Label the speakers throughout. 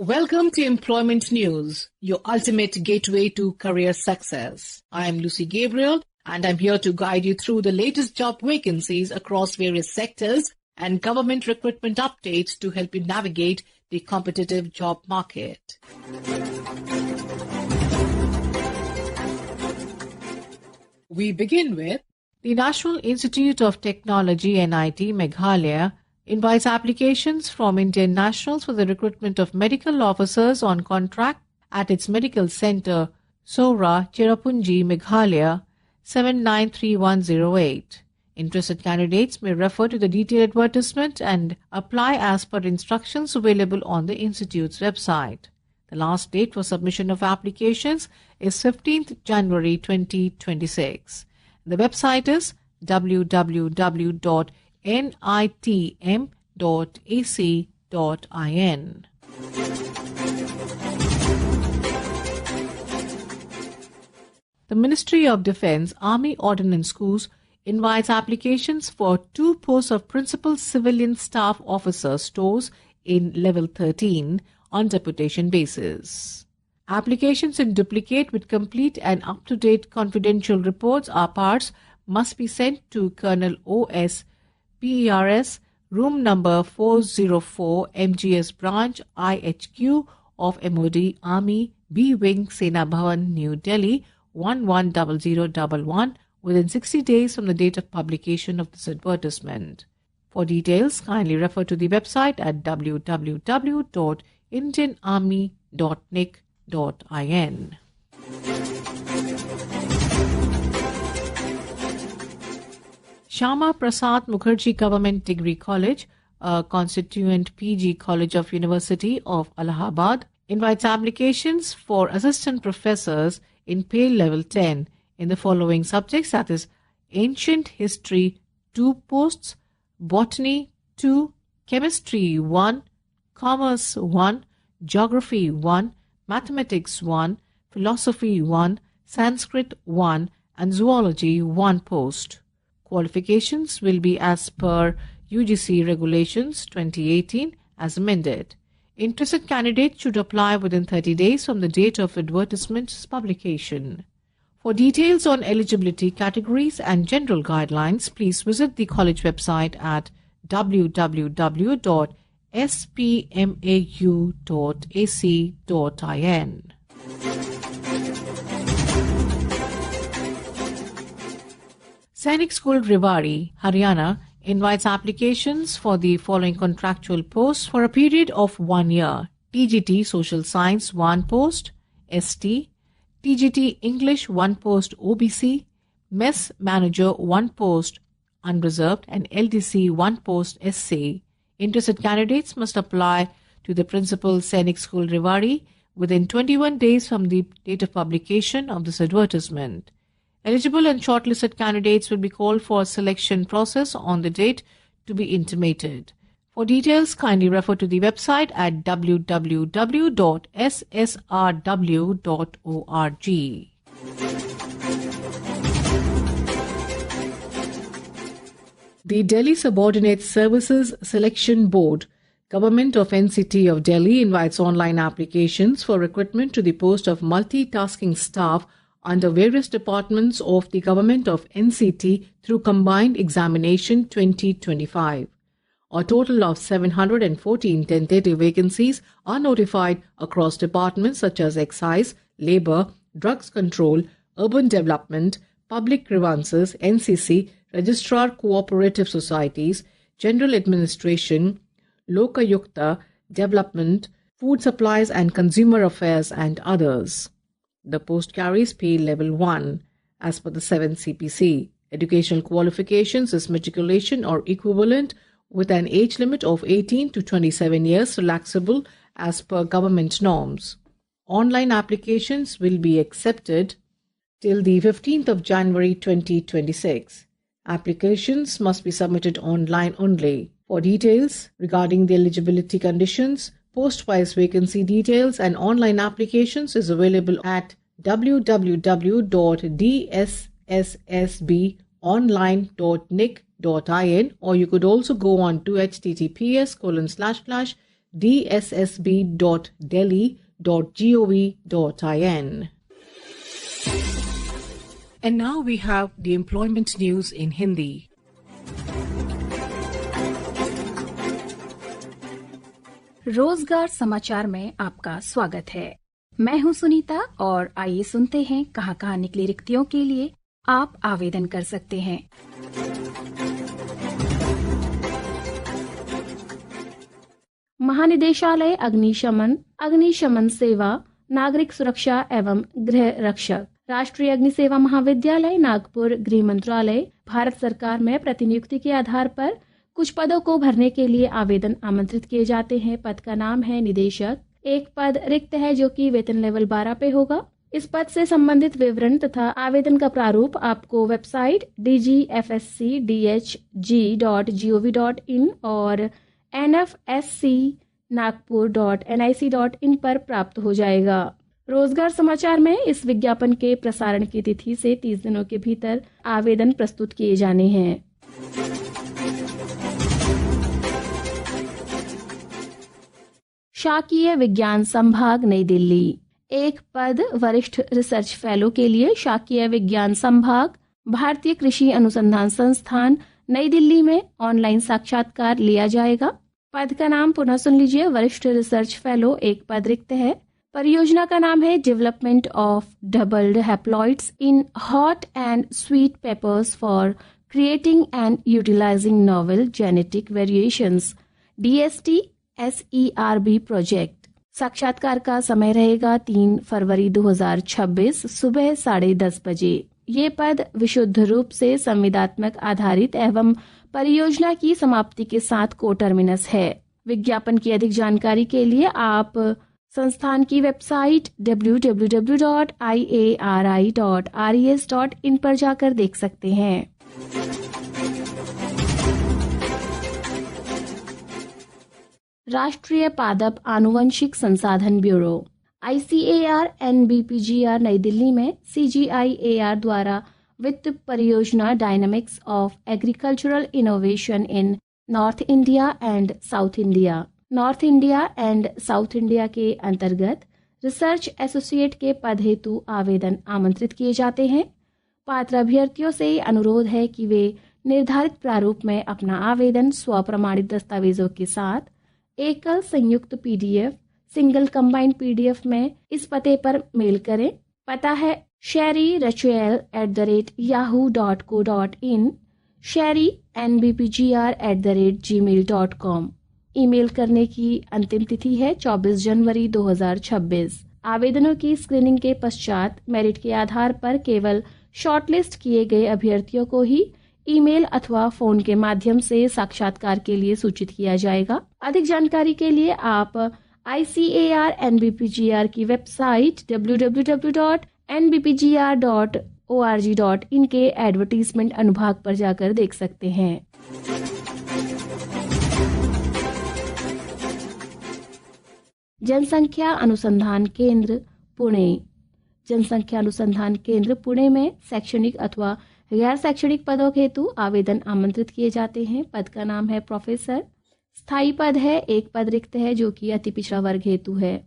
Speaker 1: Welcome to Employment News, your ultimate gateway to career success. I am Lucy Gabriel, and I'm here to guide you through the latest job vacancies across various sectors and government recruitment updates to help you navigate the competitive job market. We begin with the National Institute of Technology NIT Meghalaya invites applications from Indian nationals for the recruitment of medical officers on contract at its medical center, Sora, Cherrapunji, Meghalaya, 793108. Interested candidates may refer to the detailed advertisement and apply as per instructions available on the institute's website. The last date for submission of applications is 15th January 2026. The website is www.nitm.ac.in. The Ministry of Defence Army Ordnance Schools invites applications for 2 posts of Principal Civilian Staff Officer stores in Level 13 on deputation basis. Applications in duplicate with complete and up-to-date confidential reports or parts must be sent to Colonel O.S. PERS, room number 404, MGS branch IHQ of MOD Army B Wing Sena Bhavan, New Delhi 110011 within 60 days from the date of publication of this advertisement. For details, kindly refer to the website at www.indianarmy.nic.in. Shyama Prasad Mukherjee Government Degree College, a constituent PG College of University of Allahabad, invites applications for assistant professors in pay level 10 in the following subjects, that is Ancient History 2 posts, Botany 2, Chemistry 1, Commerce 1, Geography 1, Mathematics 1, Philosophy 1, Sanskrit 1 and Zoology 1 post. Qualifications will be as per UGC Regulations 2018 as amended. Interested candidates should apply within 30 days from the date of advertisement's publication. For details on eligibility categories and general guidelines, please visit the college website at www.spmau.ac.in. Sainik School Rewari, Haryana, invites applications for the following contractual posts for a period of 1 year. TGT Social Science 1 post, ST, TGT English 1 post OBC, Mess Manager 1 post unreserved and LDC 1 post SC. Interested candidates must apply to the Principal Sainik School Rewari within 21 days from the date of publication of this advertisement. Eligible and shortlisted candidates will be called for a selection process on the date to be intimated. For details, kindly refer to the website at www.ssrw.org. The Delhi Subordinate Services Selection Board, Government of NCT of Delhi, invites online applications for recruitment to the post of multitasking staff under various departments of the Government of NCT through Combined Examination 2025. A total of 714 tentative vacancies are notified across departments such as Excise, Labour, Drugs Control, Urban Development, Public Grievances, NCC, Registrar Cooperative Societies, General Administration, Lokayukta, Development, Food Supplies and Consumer Affairs and others. The post carries pay level 1 as per the 7th CPC. Educational qualifications is matriculation or equivalent with an age limit of 18 to 27 years relaxable as per government norms. Online applications will be accepted till the 15th of January 2026. Applications must be submitted online only. For details regarding the eligibility conditions, post-wise vacancy details and online applications is available at www.dssbonline.nic.in, or you could also go on to https:// dssb.delhi.gov.in. And now we have the employment news in Hindi.
Speaker 2: रोजगार समाचार में आपका स्वागत है। मैं हूं सुनीता और आइए सुनते हैं कहां निकली रिक्तियों के लिए आप आवेदन कर सकते हैं। महानिदेशालय अग्निशमन सेवा, नागरिक सुरक्षा एवं गृह रक्षक, राष्ट्रीय अग्नि सेवा महाविद्यालय नागपुर, गृह मंत्रालय, भारत सरकार में प्रतिनियुक्ति के आधार पर कुछ पदों को भरने के लिए आवेदन आमंत्रित किए जाते हैं। पद का नाम है निदेशक। एक पद रिक्त है जो कि वेतन लेवल 12 पे होगा। इस पद से संबंधित विवरण तथा आवेदन का प्रारूप आपको वेबसाइट dgfscdhg.gov.in और nfscnagpur.nic.in पर प्राप्त हो जाएगा। रोजगार समाचार में इस विज्ञापन के प्रसारण की तिथि से 30 दिनों के भीतर आवेदन प्रस्तुत किए जाने हैं। शाकीय विज्ञान संभाग, नई दिल्ली। एक पद वरिष्ठ रिसर्च फेलो के लिए शाकीय विज्ञान संभाग, भारतीय कृषि अनुसंधान संस्थान, नई दिल्ली में ऑनलाइन साक्षात्कार लिया जाएगा। पद का नाम पुनः सुन लीजिए, वरिष्ठ रिसर्च फेलो। एक पद रिक्त है। परियोजना का नाम है development of doubled haploids in hot and sweet peppers for creating and utilising novel genetic variations, DST-SERB project. साक्षात्कार का समय रहेगा 3 फरवरी 2026 सुबह 10:30 बजे। ये पद विशुद्ध रूप से संविदात्मक आधारित एवं परियोजना की समाप्ति के साथ कोटर्मिनस है। विज्ञापन की अधिक जानकारी के लिए आप संस्थान की वेबसाइट www.iari.res.in पर जाकर देख सकते हैं। राष्ट्रीय पादप आनुवंशिक संसाधन ब्यूरो ICAR-NBPGR नई दिल्ली में CGIAR द्वारा वित्त परियोजना dynamics of agricultural innovation in north India and south India के अंतर्गत रिसर्च एसोसिएट के पद हेतु आवेदन आमंत्रित किए जाते हैं। पात्र अभ्यर्थियों से अनुरोध है कि वे निर्धारित प्रारूप में अपना आवेदन स्वप्रमाणित दस्तावेजों के साथ एकल संयुक्त PDF, सिंगल कंबाइंड PDF में इस पते पर मेल करें। पता है sherry@yahoo.co.in, sherry@nbpgr@gmail.com। ईमेल करने की अंतिम तिथि है 24 जनवरी 2026। आवेदनों की स्क्रीनिंग के पश्चात मेरिट के आधार पर केवल शॉर्टलिस्ट किए गए अभ्यर्थियों को ही ईमेल अथवा फोन के माध्यम से साक्षात्कार के लिए सूचित किया जाएगा। अधिक जानकारी के लिए आप ICAR-NBPGR की वेबसाइट www.nbpgr.org.in के एडवर्टीजमेंट अनुभाग पर जाकर देख सकते हैं। जनसंख्या अनुसंधान केंद्र पुणे में शैक्षणिक अथवा गैर शैक्षणिक पदों हेतु आवेदन आमंत्रित किए जाते हैं। पद का नाम है प्रोफेसर। स्थायी पद है। एक पद रिक्त है जो कि अति पिछड़ा वर्ग हेतु है।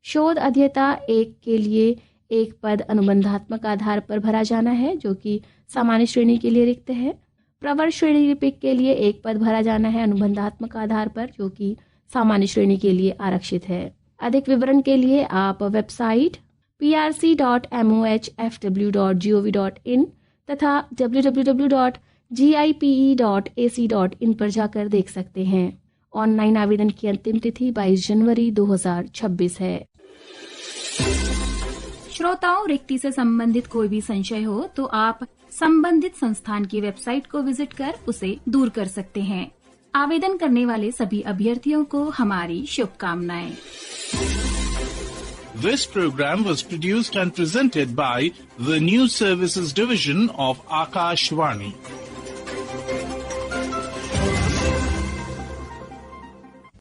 Speaker 2: शोध अध्येता 1 के लिए एक पद अनुबंधात्मक आधार पर भरा जाना है जो कि सामान्य श्रेणी के लिए रिक्त है। प्रवर श्रेणी लिपिक के लिए एक पद भरा जाना है अनुबंधात्मक आधार पर जो कि सामान्य श्रेणी के लिए आरक्षित है। अधिक विवरण के लिए आप वेबसाइट prc.mohfw.gov.in तथा www.gipe.ac.in पर जाकर देख सकते हैं। ऑनलाइन आवेदन की अंतिम तिथि 22 जनवरी 2026 है। श्रोताओं, रिक्ति से संबंधित कोई भी संशय हो तो आप संबंधित संस्थान की वेबसाइट को विजिट कर उसे दूर कर सकते हैं। आवेदन करने वाले सभी अभ्यर्थियों को हमारी शुभकामनाएं।
Speaker 3: This program was produced and presented by the News Services Division of Akashvani.